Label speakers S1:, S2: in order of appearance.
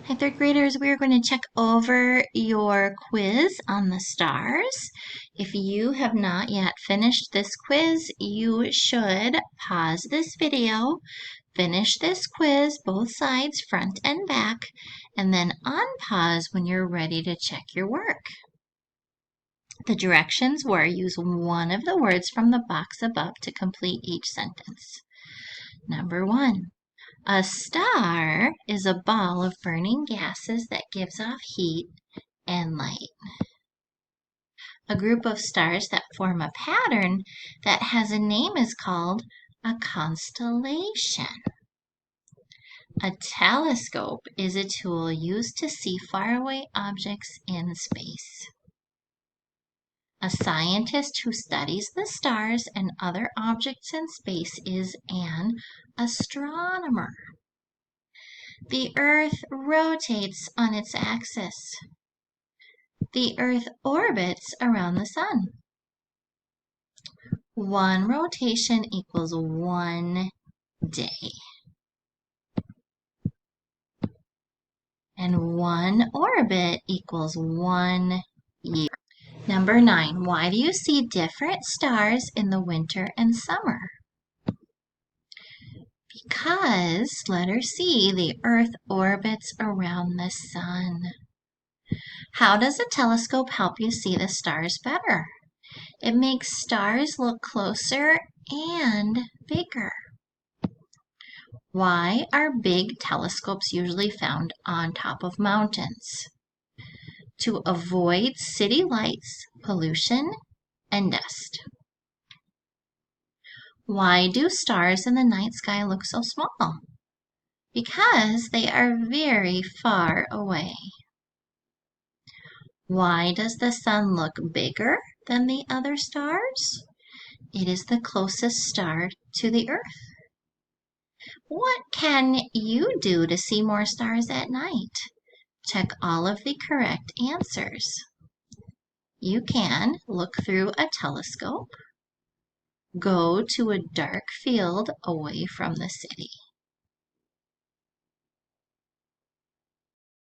S1: Hi, third graders, we're going to check over your quiz on the stars. If you have not yet finished this quiz, you should pause this video, finish this quiz, both sides, front and back, and then unpause when you're ready to check your work. The directions were use one of the words from the box above to complete each sentence. Number 1. A star is a ball of burning gases that gives off heat and light. A group of stars that form a pattern that has a name is called a constellation. A telescope is a tool used to see faraway objects in space. A scientist who studies the stars and other objects in space is an astronomer. The Earth rotates on its axis. The Earth orbits around the Sun. One rotation equals 1 day. And one orbit equals 1 year. Number 9, why do you see different stars in the winter and summer? Because, letter C, the Earth orbits around the Sun. How does a telescope help you see the stars better? It makes stars look closer and bigger. Why are big telescopes usually found on top of mountains? To avoid city lights, pollution, and dust. Why do stars in the night sky look so small? Because they are very far away. Why does the sun look bigger than the other stars? It is the closest star to the Earth. What can you do to see more stars at night? Check all of the correct answers. You can look through a telescope, go to a dark field away from the city.